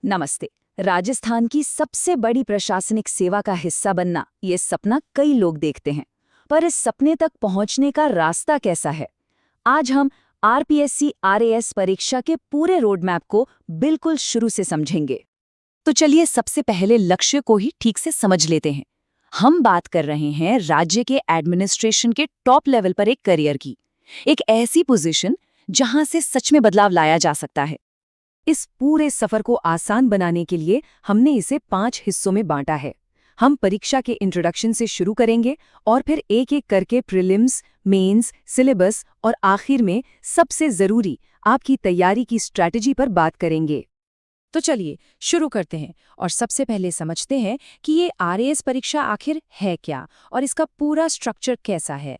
नमस्ते। राजस्थान की सबसे बड़ी प्रशासनिक सेवा का हिस्सा बनना ये सपना कई लोग देखते हैं, पर इस सपने तक पहुंचने का रास्ता कैसा है? आज हम आरपीएससी आरएएस परीक्षा के पूरे रोड मैप को बिल्कुल शुरू से समझेंगे। तो चलिए सबसे पहले लक्ष्य को ही ठीक से समझ लेते हैं। हम बात कर रहे हैं राज्य के एडमिनिस्ट्रेशन के टॉप लेवल पर एक करियर की, एक ऐसी पोजीशन जहां से सच में बदलाव लाया जा सकता है। इस पूरे सफर को आसान बनाने के लिए हमने इसे 5 हिस्सों में बांटा है। हम परीक्षा के इंट्रोडक्शन से शुरू करेंगे और फिर एक एक करके प्रीलिम्स, मेंस, सिलेबस और आखिर में सबसे जरूरी आपकी तैयारी की स्ट्रैटेजी पर बात करेंगे। तो चलिए शुरू करते हैं और सबसे पहले समझते हैं कि ये आरएएस परीक्षा आखिर है क्या और इसका पूरा स्ट्रक्चर कैसा है।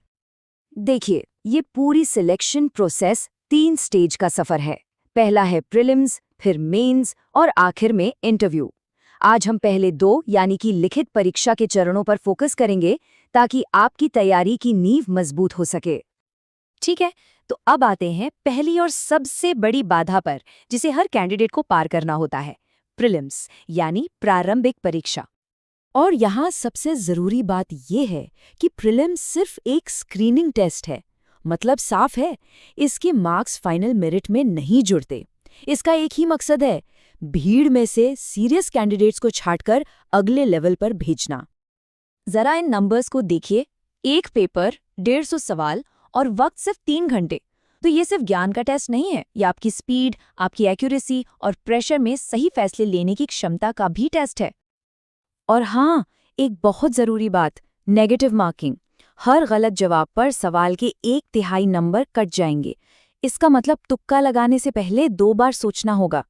देखिए, ये पूरी सिलेक्शन प्रोसेस 3 स्टेज का सफर है। पहला है प्रीलिम्स, फिर मेंस और आखिर में इंटरव्यू। आज हम पहले 2 यानी कि लिखित परीक्षा के चरणों पर फोकस करेंगे ताकि आपकी तैयारी की नींव मजबूत हो सके। ठीक है, तो अब आते हैं पहली और सबसे बड़ी बाधा पर, जिसे हर कैंडिडेट को पार करना होता है, प्रीलिम्स यानी प्रारंभिक परीक्षा। और यहाँ सबसे जरूरी बात यह है कि प्रीलिम्स सिर्फ एक स्क्रीनिंग टेस्ट है। मतलब साफ है, इसके मार्क्स फाइनल मेरिट में नहीं जुड़ते। इसका एक ही मकसद है, भीड़ में से सीरियस कैंडिडेट्स को छांटकर अगले लेवल पर भेजना। जरा इन नंबर्स को देखिए, एक पेपर, 150 सवाल और वक्त सिर्फ 3 घंटे। तो ये सिर्फ ज्ञान का टेस्ट नहीं है, ये आपकी स्पीड, आपकी एक्यूरेसी और प्रेशर में सही फैसले लेने की क्षमता का भी टेस्ट है। और हाँ, एक बहुत जरूरी बात, नेगेटिव मार्किंग। हर गलत जवाब पर सवाल के 1/3 नंबर कट जाएंगे। इसका मतलब तुक्का लगाने से पहले 2 बार सोचना होगा।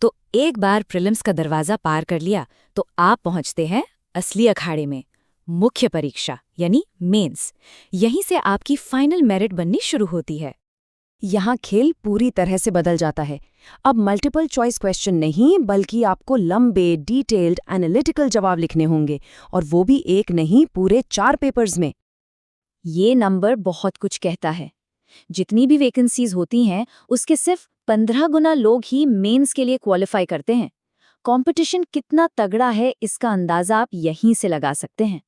तो एक बार प्रीलिम्स का दरवाजा पार कर लिया तो आप पहुंचते हैं असली अखाड़े में, मुख्य परीक्षा यानी मेंस। यहीं से आपकी फाइनल मेरिट बननी शुरू होती है। यहाँ खेल पूरी तरह से बदल जाता है। अब मल्टीपल चॉइस क्वेश्चन नहीं, बल्कि आपको लंबे, डिटेल्ड, एनालिटिकल जवाब लिखने होंगे, और वो भी एक नहीं, पूरे 4 पेपर्स में। ये नंबर बहुत कुछ कहता है। जितनी भी वैकेंसीज होती हैं, उसके सिर्फ 15 गुना लोग ही मेंस के लिए क्वालिफाई करते हैं। कंपटीशन कितना तगड़ा है, इसका अंदाजा आप यहीं से लगा सकते हैं।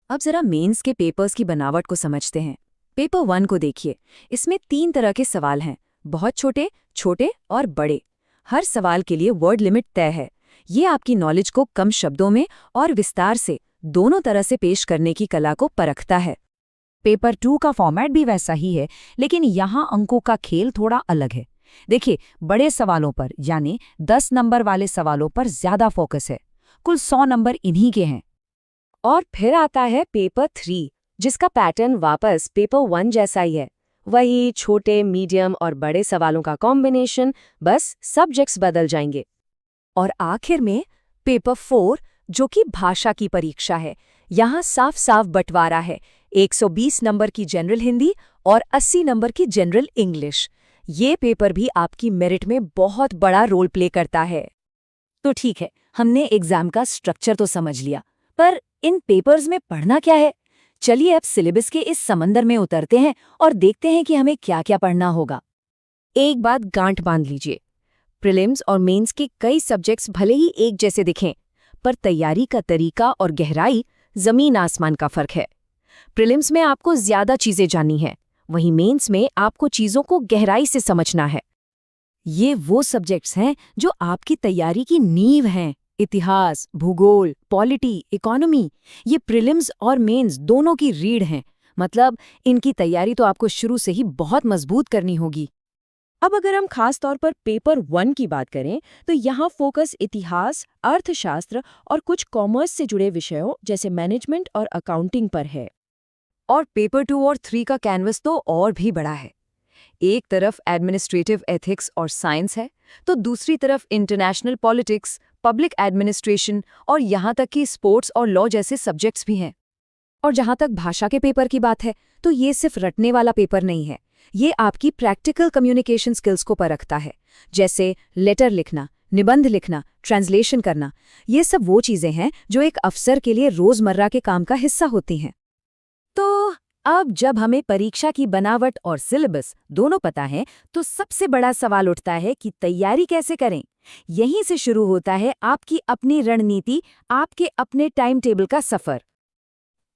अब जरा मेंस के पेपर्स की बनावट को समझते हैं। पेपर 1 को देखिए, इसमें 3 तरह के सवाल हैं, बहुत छोटे, छोटे और बड़े। हर सवाल के लिए वर्ड लिमिट तय है। ये आपकी नॉलेज को कम शब्दों में और विस्तार से दोनों तरह से पेश करने की कला को परखता है। पेपर 2 का फॉर्मेट भी वैसा ही है, लेकिन यहाँ अंकों का खेल थोड़ा अलग है। देखिए, बड़े सवालों पर यानी 10 नंबर वाले सवालों पर ज्यादा फोकस है। कुल 100 नंबर इन्हीं के हैं। और फिर आता है पेपर 3, जिसका पैटर्न वापस पेपर 1 जैसा ही है। वही छोटे, मीडियम और बड़े सवालों का कॉम्बिनेशन, बस सब्जेक्ट्स बदल जाएंगे। और आखिर में पेपर 4, जो कि भाषा की परीक्षा है। यहाँ साफ साफ बंटवारा है, 120 नंबर की जनरल हिंदी और 80 नंबर की जनरल इंग्लिश। ये पेपर भी आपकी मेरिट में बहुत बड़ा रोल प्ले करता है। तो ठीक है, हमने एग्जाम का स्ट्रक्चर तो समझ लिया, पर इन पेपर्स में पढ़ना क्या है? चलिए अब सिलेबस के इस समंदर में उतरते हैं और देखते हैं कि हमें क्या क्या पढ़ना होगा। एक बात गांठ बांध लीजिए, प्रीलिम्स और मेंस के कई सब्जेक्ट्स भले ही एक जैसे दिखें, पर तैयारी का तरीका और गहराई जमीन आसमान का फर्क है। प्रीलिम्स में आपको ज्यादा चीजें जाननी है, वहीं मेंस में आपको चीजों को गहराई से समझना है। ये वो सब्जेक्ट्स हैं जो आपकी तैयारी की नींव हैं। इतिहास, भूगोल, पॉलिटी, इकोनॉमी, ये प्रीलिम्स और मेंस दोनों की रीढ़ हैं। मतलब इनकी तैयारी तो आपको शुरू से ही बहुत मजबूत करनी होगी। अब अगर हम खास तौर पर पेपर 1 की बात करें, तो यहाँ फोकस इतिहास, अर्थशास्त्र और कुछ कॉमर्स से जुड़े विषयों जैसे मैनेजमेंट और अकाउंटिंग पर है। और पेपर 2 और 3 का कैनवस तो और भी बड़ा है। एक तरफ एडमिनिस्ट्रेटिव एथिक्स और साइंस है, तो दूसरी तरफ इंटरनेशनल पॉलिटिक्स, पब्लिक एडमिनिस्ट्रेशन और यहाँ तक कि स्पोर्ट्स और लॉ जैसे सब्जेक्ट्स भी हैं। और जहाँ तक भाषा के पेपर की बात है, तो ये सिर्फ रटने वाला पेपर नहीं है। ये आपकी प्रैक्टिकल कम्युनिकेशन स्किल्स को परखता है, जैसे लेटर लिखना, निबंध लिखना, ट्रांसलेशन करना। ये सब वो चीज़ें हैं जो एक अफसर के लिए रोज़मर्रा के काम का हिस्सा होती हैं। तो अब जब हमें परीक्षा की बनावट और सिलेबस दोनों पता है, तो सबसे बड़ा सवाल उठता है कि तैयारी कैसे करें। यहीं से शुरू होता है आपकी अपनी रणनीति, आपके अपने टाइम टेबल का सफर।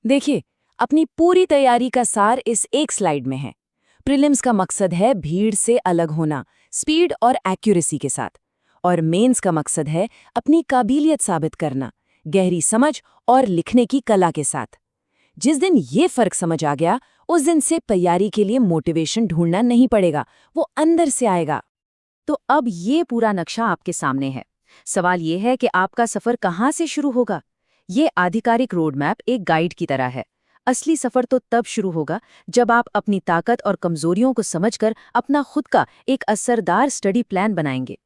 देखिए, अपनी पूरी तैयारी का सार इस एक स्लाइड में है। प्रीलिम्स का मकसद है भीड़ से अलग होना, स्पीड और एक्यूरेसी के साथ। और मेंस का मकसद है अपनी काबिलियत साबित करना, गहरी समझ और लिखने की कला के साथ। जिस दिन ये फर्क समझ आ गया, उस दिन से तैयारी के लिए मोटिवेशन ढूंढना नहीं पड़ेगा, वो अंदर से आएगा। तो अब ये पूरा नक्शा आपके सामने है। सवाल ये है कि आपका सफर कहाँ से शुरू होगा? ये आधिकारिक रोड मैप एक गाइड की तरह है। असली सफर तो तब शुरू होगा जब आप अपनी ताकत और कमजोरियों को समझकर अपना खुद का एक असरदार स्टडी प्लान बनाएंगे।